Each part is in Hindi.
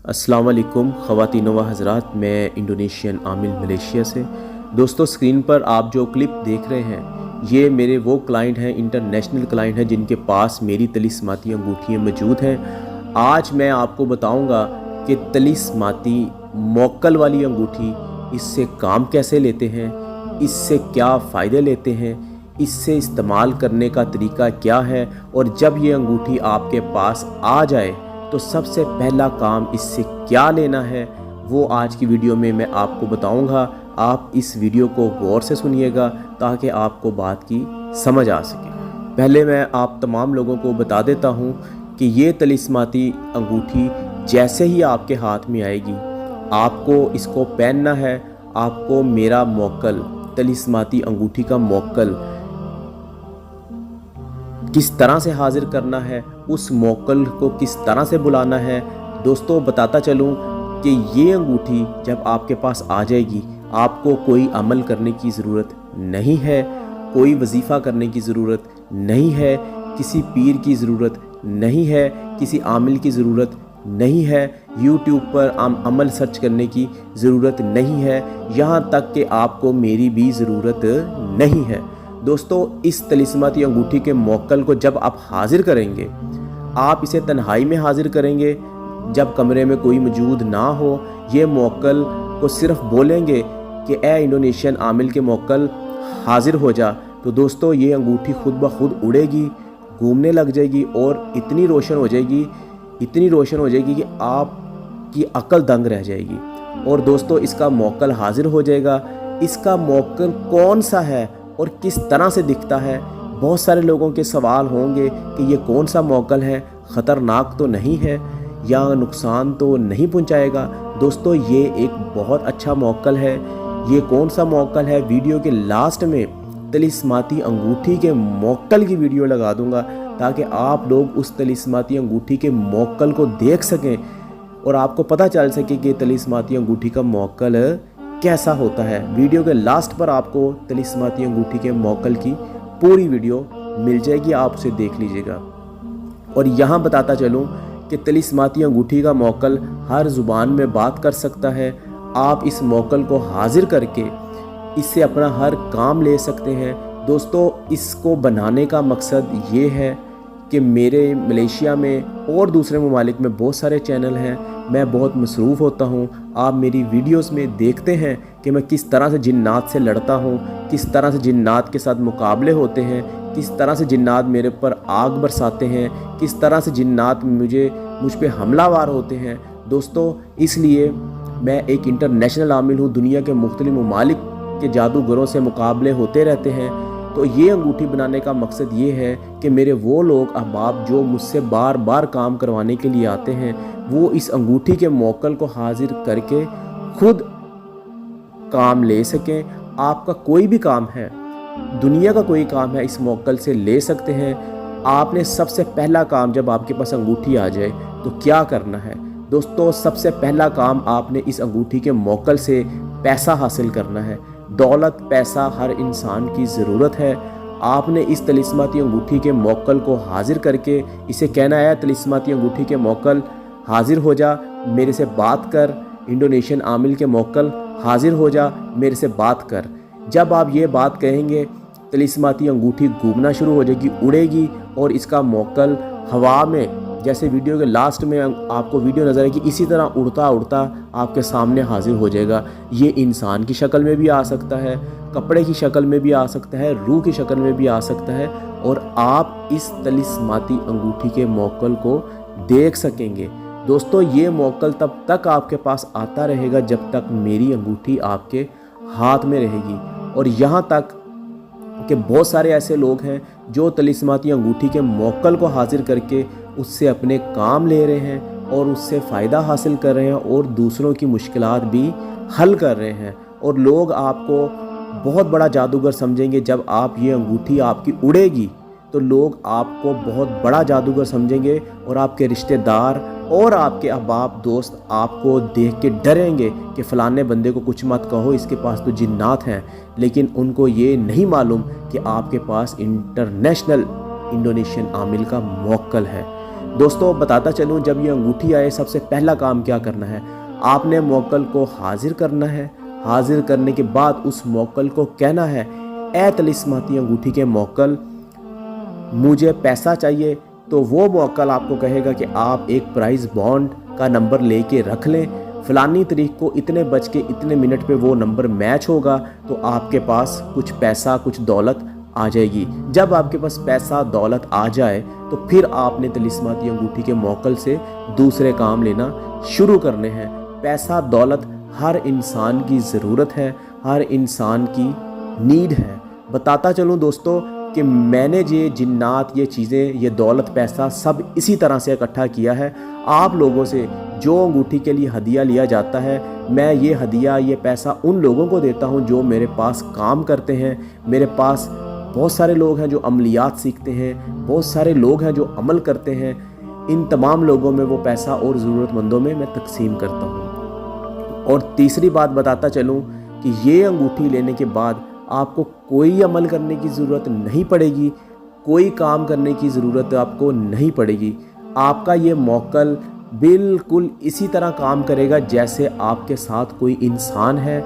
अस्सलाम वालेकुम ख़वातीन व हज़रात, मैं इंडोनेशियन आमिल मलेशिया से। दोस्तों, स्क्रीन पर आप जो क्लिप देख रहे हैं ये मेरे वो क्लाइंट हैं, इंटरनेशनल क्लाइंट हैं जिनके पास मेरी तलिस्माती अंगूठियाँ मौजूद हैं। आज मैं आपको बताऊंगा कि तलिस्माती मोक्कल वाली अंगूठी, इससे काम कैसे लेते हैं, इससे क्या फ़ायदे लेते हैं, इससे इस्तेमाल करने का तरीका क्या है, और जब ये अंगूठी आपके पास आ जाए तो सबसे पहला काम इससे क्या लेना है वो आज की वीडियो में मैं आपको बताऊंगा। आप इस वीडियो को गौर से सुनिएगा ताकि आपको बात की समझ आ सके। पहले मैं आप तमाम लोगों को बता देता हूं कि ये तलिस्माती अंगूठी जैसे ही आपके हाथ में आएगी, आपको इसको पहनना है। आपको मेरा मोक्कल, तलिस्माती अंगूठी का मोक्कल किस तरह से हाजिर करना है, उस मोक्कल को किस तरह से बुलाना है। दोस्तों, बताता चलूं कि ये अंगूठी जब आपके पास आ जाएगी, आपको कोई अमल करने की ज़रूरत नहीं है, कोई वजीफ़ा करने की ज़रूरत नहीं है, किसी पीर की ज़रूरत नहीं है, किसी आमिल की ज़रूरत नहीं है, यूट्यूब पर अमल सर्च करने की ज़रूरत नहीं है, यहाँ तक कि आपको मेरी भी ज़रूरत नहीं है। दोस्तों, इस तलिस्माती अंगूठी के मोक्कल को जब आप हाजिर करेंगे, आप इसे तन्हाई में हाजिर करेंगे जब कमरे में कोई मौजूद ना हो। ये मोक्कल को सिर्फ बोलेंगे कि ए इंडोनेशियन आमिल के मोक्कल हाजिर हो जा, तो दोस्तों ये अंगूठी खुद ब खुद उड़ेगी, घूमने लग जाएगी और इतनी रोशन हो जाएगी, इतनी रोशन हो जाएगी कि आपकी अक्ल दंग रह जाएगी। और दोस्तों, इसका मोक्कल हाजिर हो जाएगा। इसका मोक्कल कौन सा है और किस तरह से दिखता है, बहुत सारे लोगों के सवाल होंगे कि ये कौन सा मोक्कल है, ख़तरनाक तो नहीं है या नुकसान तो नहीं पहुंचाएगा। दोस्तों, ये एक बहुत अच्छा मोक्कल है। ये कौन सा मोक्कल है, वीडियो के लास्ट में तलिस्माती अंगूठी के मोक्कल की वीडियो लगा दूंगा ताकि आप लोग उस तलिस्माती अंगूठी के मोक्कल को देख सकें और आपको पता चल सके कि तलिस्माती अंगूठी का मोक्कल कैसा होता है। वीडियो के लास्ट पर आपको तलिस्माती अंगूठी के मोक्कल की पूरी वीडियो मिल जाएगी, आप उसे देख लीजिएगा। और यहाँ बताता चलूँ कि तलिस्माती अंगूठी का मोक्कल हर ज़ुबान में बात कर सकता है। आप इस मोक्कल को हाजिर करके इससे अपना हर काम ले सकते हैं। दोस्तों, इसको बनाने का मकसद ये है कि मेरे मलेशिया में और दूसरे ममालिक में बहुत सारे चैनल हैं, मैं बहुत मसरूफ़ होता हूँ। आप मेरी वीडियोस में देखते हैं कि मैं किस तरह से जिन्नात से लड़ता हूँ, किस तरह से जिन्नात के साथ मुकाबले होते हैं, किस तरह से जिन्नात मेरे पर आग बरसाते हैं, किस तरह से जिन्नात मुझ पे हमलावर होते हैं। दोस्तों, इसलिए मैं एक इंटरनेशनल आमिल हूँ। दुनिया के मुख्तलिफ ममालिक के जादूगरों से मुकाबले होते रहते हैं। तो ये अंगूठी बनाने का मकसद ये है कि मेरे वो लोग अहबाब जो मुझसे बार बार काम करवाने के लिए आते हैं, वो इस अंगूठी के मोक्कल को हाजिर करके खुद काम ले सकें। आपका कोई भी काम है, दुनिया का कोई काम है, इस मोक्कल से ले सकते हैं। आपने सबसे पहला काम, जब आपके पास अंगूठी आ जाए तो क्या करना है दोस्तों? सबसे पहला काम, आपने इस अंगूठी के मोक्कल से पैसा हासिल करना है। दौलत, पैसा हर इंसान की ज़रूरत है। आपने इस तलिस्माती अंगूठी के मोक्कल को हाजिर करके इसे कहना है, तलिस्माती अंगूठी के मोक्कल हाजिर हो जा, मेरे से बात कर। इंडोनेशियन आमिल के मोक्कल हाजिर हो जा, मेरे से बात कर। जब आप ये बात कहेंगे, तलिस्माती अंगूठी घूमना शुरू हो जाएगी, उड़ेगी और इसका मोक्कल हवा में, जैसे वीडियो के लास्ट में आपको वीडियो नज़र आएगी, इसी तरह उड़ता उड़ता आपके सामने हाजिर हो जाएगा। ये इंसान की शक्ल में भी आ सकता है, कपड़े की शक्ल में भी आ सकता है, रूह की शक्ल में भी आ सकता है, और आप इस तलिस्माती अंगूठी के मोक्कल को देख सकेंगे। दोस्तों, ये मोक्कल तब तक आपके पास आता रहेगा जब तक मेरी अंगूठी आपके हाथ में रहेगी। और यहाँ तक कि बहुत सारे ऐसे लोग हैं जो तलिस्माती अंगूठी के मोक्कल को हाजिर करके उससे अपने काम ले रहे हैं और उससे फ़ायदा हासिल कर रहे हैं और दूसरों की मुश्किलात भी हल कर रहे हैं। और लोग आपको बहुत बड़ा जादूगर समझेंगे। जब आप ये अंगूठी आपकी उड़ेगी तो लोग आपको बहुत बड़ा जादूगर समझेंगे और आपके रिश्तेदार और आपके अहबाब दोस्त आपको देख के डरेंगे कि फ़लाने बंदे को कुछ मत कहो, इसके पास तो जिन्नात हैं। लेकिन उनको ये नहीं मालूम कि आपके पास इंटरनेशनल इंडोनेशियन आमिल का मोक्कल है। दोस्तों बताता चलूँ, जब ये अंगूठी आए सबसे पहला काम क्या करना है, आपने मोक्कल को हाजिर करना है। हाजिर करने के बाद उस मोक्कल को कहना है, ए तिलिस्माती अंगूठी के मोक्कल, मुझे पैसा चाहिए। तो वो मोक्कल आपको कहेगा कि आप एक प्राइस बॉन्ड का नंबर लेके रख लें, फ़लानी तारीख को इतने बज के इतने मिनट पे वो नंबर मैच होगा तो आपके पास कुछ पैसा कुछ दौलत आ जाएगी। जब आपके पास पैसा दौलत आ जाए तो फिर आपने तिलिस्माती अंगूठी के मोक्कल से दूसरे काम लेना शुरू करने हैं। पैसा दौलत हर इंसान की ज़रूरत है, हर इंसान की नीड है। बताता चलूँ दोस्तों कि मैंने ये जिन्नात, ये चीज़ें, ये दौलत, पैसा सब इसी तरह से इकट्ठा किया है। आप लोगों से जो अंगूठी के लिए हदिया लिया जाता है, मैं ये हदिया, ये पैसा उन लोगों को देता हूँ जो मेरे पास काम करते हैं। मेरे पास बहुत सारे लोग हैं जो अमलियात सीखते हैं, बहुत सारे लोग हैं जो अमल करते हैं। इन तमाम लोगों में वो पैसा और ज़रूरतमंदों में मैं तकसीम करता हूँ। और तीसरी बात बताता चलूँ कि ये अंगूठी लेने के बाद आपको कोई अमल करने की ज़रूरत नहीं पड़ेगी, कोई काम करने की ज़रूरत आपको नहीं पड़ेगी। आपका ये मोक्कल बिल्कुल इसी तरह काम करेगा जैसे आपके साथ कोई इंसान है,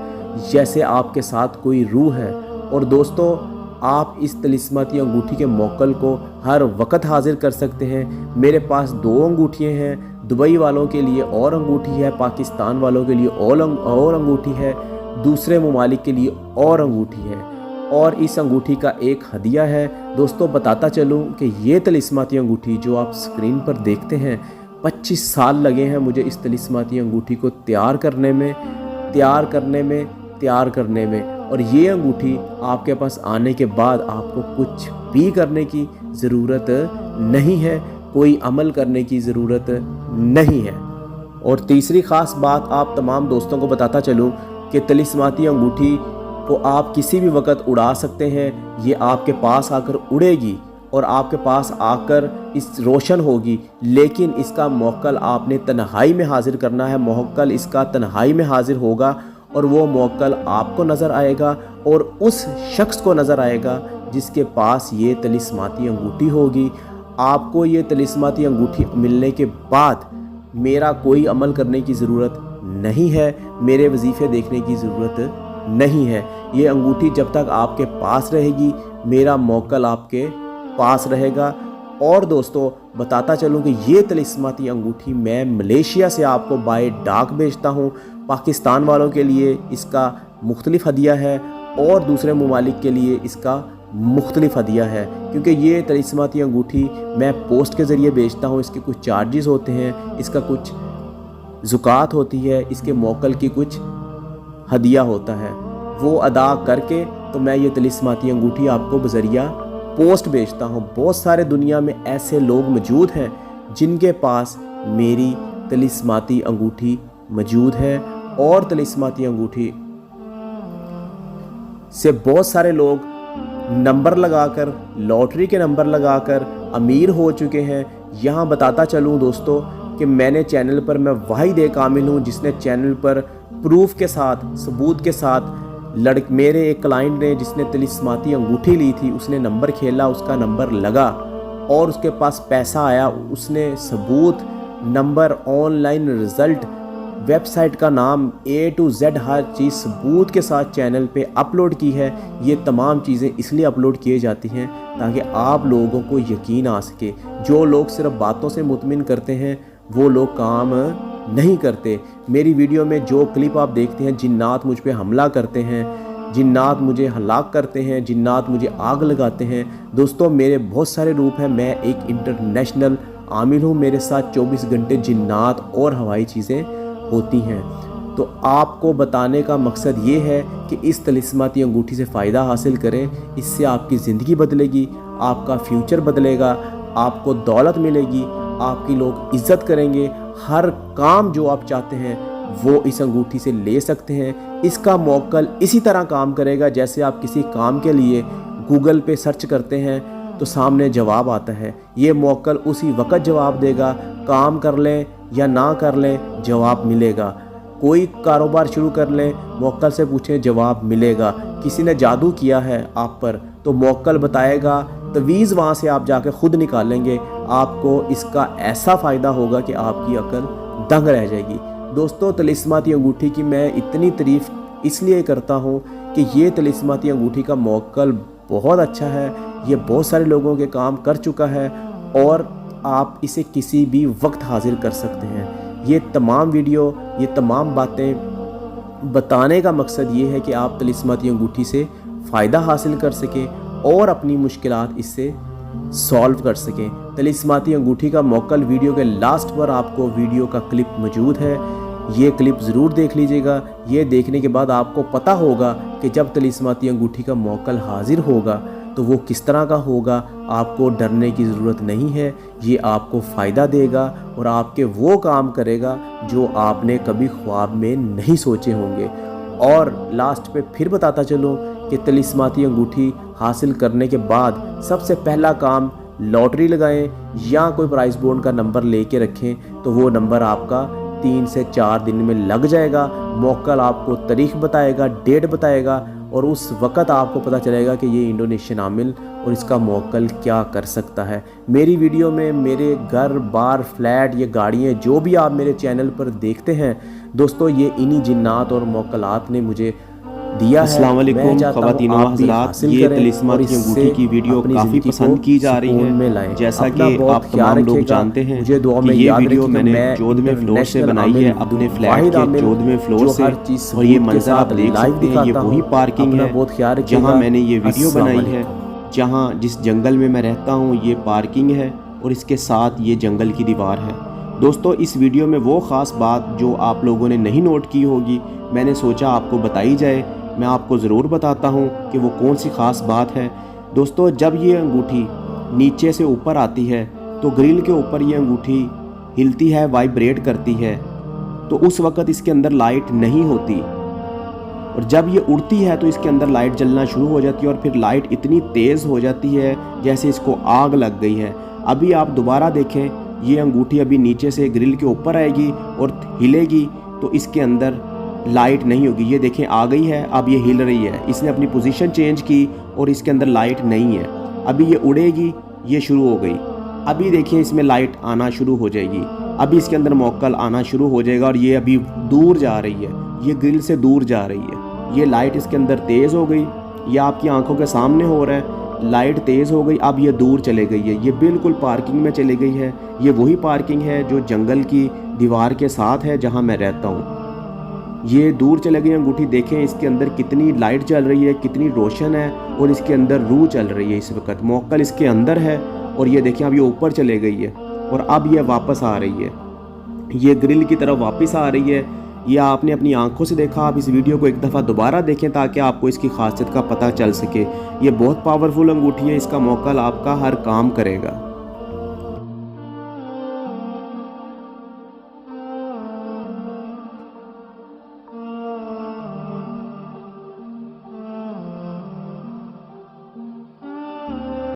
जैसे आपके साथ कोई रूह है। और दोस्तों, आप इस तिलिस्माती अंगूठी के मोक्कल को हर वक्त हाजिर कर सकते हैं। मेरे पास 2 अंगूठियाँ हैं, दुबई वालों के लिए और अंगूठी है, पाकिस्तान वालों के लिए और अंगूठी है, दूसरे ममालिक के लिए और अंगूठी है, और इस अंगूठी का एक हदिया है। दोस्तों बताता चलूँ कि ये तिलिस्माती अंगूठी जो आप स्क्रीन पर देखते हैं, 25 साल लगे हैं मुझे इस तिलिस्माती अंगूठी को तैयार करने में। और ये अंगूठी आपके पास आने के बाद आपको कुछ भी करने की ज़रूरत नहीं है, कोई अमल करने की ज़रूरत नहीं है। और तीसरी ख़ास बात आप तमाम दोस्तों को बताता चलूँ कि तिलिस्माती अंगूठी को आप किसी भी वक्त उड़ा सकते हैं। ये आपके पास आकर उड़ेगी और आपके पास आकर इस रोशन होगी, लेकिन इसका मोक्कल आपने तन्हाई में हाजिर करना है। मोक्कल इसका तन्हाई में हाजिर होगा और वो मोक्कल आपको नज़र आएगा और उस शख्स को नज़र आएगा जिसके पास ये तिलिस्माती अंगूठी होगी। आपको ये तिलिस्माती अंगूठी मिलने के बाद मेरा कोई अमल करने की ज़रूरत नहीं है, मेरे वजीफ़े देखने की ज़रूरत नहीं है। ये अंगूठी जब तक आपके पास रहेगी, मेरा मोक्कल आपके पास रहेगा। और दोस्तों बताता चलूँ कि ये तिलिस्माती अंगूठी मैं मलेशिया से आपको बाय डाक भेजता हूँ। पाकिस्तान वालों के लिए इसका मुख्तलिफ हदिया है और दूसरे ममालिक के लिए इसका मुख्तलिफ हदिया है, क्योंकि ये तिलिस्माती अंगूठी मैं पोस्ट के ज़रिए बेचता हूँ। इसके कुछ चार्जेस होते हैं, इसका कुछ ज़ुकात होती है, इसके मोक्कल की कुछ हदिया होता है, वो अदा करके तो मैं ये तिलिस्माती अंगूठी आपको बज़रिया पोस्ट बेचता हूँ। बहुत सारे दुनिया में ऐसे लोग मौजूद हैं जिनके पास मेरी तिलिस्माती अंगूठी मौजूद है, और तिलिस्माती अंगूठी से बहुत सारे लोग नंबर लगाकर, लॉटरी के नंबर लगाकर अमीर हो चुके हैं। यहाँ बताता चलूँ दोस्तों कि मैंने चैनल पर, मैं वाहिद एक आमिल हूँ जिसने चैनल पर प्रूफ के साथ, सबूत के साथ, मेरे एक क्लाइंट ने जिसने तिलिस्माती अंगूठी ली थी, उसने नंबर खेला, उसका नंबर लगा और उसके पास पैसा आया। उसने सबूत, नंबर, ऑनलाइन रिज़ल्ट, वेबसाइट का नाम, A to Z हर चीज़ सबूत के साथ चैनल पे अपलोड की है। ये तमाम चीज़ें इसलिए अपलोड किए जाती हैं ताकि आप लोगों को यकीन आ सके। जो लोग सिर्फ बातों से मुतमिन करते हैं वो लोग काम नहीं करते। मेरी वीडियो में जो क्लिप आप देखते हैं, जिन्नात मुझ पे हमला करते हैं, जिन्नात मुझे हलाक करते हैं, जिन्नात मुझे आग लगाते हैं। दोस्तों मेरे बहुत सारे रूप हैं, मैं एक इंटरनेशनल आमिल हूँ, मेरे साथ 24 घंटे जिन्नात और हवाई चीज़ें होती हैं। तो आपको बताने का मकसद ये है कि इस तिलिस्माती अंगूठी से फ़ायदा हासिल करें। इससे आपकी ज़िंदगी बदलेगी, आपका फ्यूचर बदलेगा, आपको दौलत मिलेगी, आपकी लोग इज़्ज़त करेंगे। हर काम जो आप चाहते हैं वो इस अंगूठी से ले सकते हैं। इसका मोक्कल इसी तरह काम करेगा जैसे आप किसी काम के लिए गूगल पे सर्च करते हैं तो सामने जवाब आता है। ये मोक्कल उसी वक्त जवाब देगा, काम कर लें या ना कर लें जवाब मिलेगा। कोई कारोबार शुरू कर लें, मोक्कल से पूछें जवाब मिलेगा। किसी ने जादू किया है आप पर तो मोक्कल बताएगा तवीज़ वहाँ से आप जाके ख़ुद निकालेंगे, आपको इसका ऐसा फ़ायदा होगा कि आपकी अकल दंग रह जाएगी। दोस्तों, तिलिस्माती अंगूठी की मैं इतनी तारीफ़ इसलिए करता हूँ कि ये तिलिस्माती अंगूठी का मौक्कल बहुत अच्छा है, ये बहुत सारे लोगों के काम कर चुका है और आप इसे किसी भी वक्त हाजिर कर सकते हैं। ये तमाम वीडियो, ये तमाम बातें बताने का मकसद ये है कि आप तिलिस्माती अंगूठी से फ़ायदा हासिल कर सकें और अपनी मुश्किलात इससे सॉल्व कर सकें। तिलिस्माती अंगूठी का मौक्कल वीडियो के लास्ट पर आपको वीडियो का क्लिप मौजूद है, ये क्लिप ज़रूर देख लीजिएगा। ये देखने के बाद आपको पता होगा कि जब तिलिस्माती अंगूठी का मौक्कल हाजिर होगा तो वो किस तरह का होगा। आपको डरने की ज़रूरत नहीं है, ये आपको फ़ायदा देगा और आपके वो काम करेगा जो आपने कभी ख्वाब में नहीं सोचे होंगे। और लास्ट पे फिर बताता चलूँ कि तिलिस्माती अंगूठी हासिल करने के बाद सबसे पहला काम लॉटरी लगाएं या कोई प्राइस बॉन्ड का नंबर लेके रखें, तो वो नंबर आपका 3 से 4 दिन में लग जाएगा। मौक्कल आपको तारीख बताएगा, डेट बताएगा और उस वक़्त आपको पता चलेगा कि ये इंडोनेशियन आमिल और इसका मौक्कल क्या कर सकता है। मेरी वीडियो में मेरे घर बार फ्लैट, ये गाड़ियाँ जो भी आप मेरे चैनल पर देखते हैं दोस्तों, ये इन्हीं जिन्नात और मौक्कलात ने मुझे दिया है। अस्सलाम वालेकुम ख़वातीन व हज़रात, ये तिलिस्माती अंगूठी की वीडियो काफ़ी पसंद की जा रही है। जैसा कि आप तमाम लोग जानते हैं कि ये वीडियो मैंने 14वें फ्लोर से बनाई है, अपने फ्लैट के 14वें फ्लोर से। और ये मंजर आप देख सकते हैं, ये वही पार्किंग है जहाँ मैंने ये वीडियो बनाई है। जहाँ जिस जंगल में मैं रहता हूँ ये पार्किंग है और इसके साथ ये जंगल की दीवार है। दोस्तों, इस वीडियो में वो ख़ास बात जो आप लोगों ने नहीं नोट की होगी, मैंने सोचा आपको बताई जाए। मैं आपको ज़रूर बताता हूँ कि वो कौन सी ख़ास बात है। दोस्तों, जब ये अंगूठी नीचे से ऊपर आती है तो ग्रिल के ऊपर ये अंगूठी हिलती है, वाइब्रेट करती है, तो उस वक़्त इसके अंदर लाइट नहीं होती। और जब ये उड़ती है तो इसके अंदर लाइट जलना शुरू हो जाती है और फिर लाइट इतनी तेज़ हो जाती है जैसे इसको आग लग गई है। अभी आप दोबारा देखें, ये अंगूठी अभी नीचे से ग्रिल के ऊपर आएगी और हिलेगी तो इसके अंदर लाइट नहीं होगी। ये देखें, आ गई है, अब ये हिल रही है, इसने अपनी पोजीशन चेंज की और इसके अंदर लाइट नहीं है। अभी ये उड़ेगी, ये शुरू हो गई। अभी देखिए, इसमें लाइट आना शुरू हो जाएगी, अभी इसके अंदर मौक्कल आना शुरू हो जाएगा और ये अभी दूर जा रही है, ये ग्रिल से दूर जा रही है। ये लाइट इसके अंदर तेज़ हो गई, ये आपकी आंखों के सामने हो रहा है, लाइट तेज़ हो गई, अब ये दूर चले गई है, ये बिल्कुल पार्किंग में चली गई है। ये वही पार्किंग है जो जंगल की दीवार के साथ है जहाँ मैं रहता हूँ। ये दूर चले गई अंगूठी। देखें इसके अंदर कितनी लाइट चल रही है, कितनी रोशन है और इसके अंदर रूह चल रही है। इस वक्त मौक्कल इसके अंदर है और ये देखें अब ये ऊपर चले गई है और अब ये वापस आ रही है, ये ग्रिल की तरफ वापस आ रही है। ये आपने अपनी आंखों से देखा। आप इस वीडियो को एक दफ़ा दोबारा देखें ताकि आपको इसकी खासियत का पता चल सके। ये बहुत पावरफुल अंगूठी है, इसका मौक्कल आपका हर काम करेगा।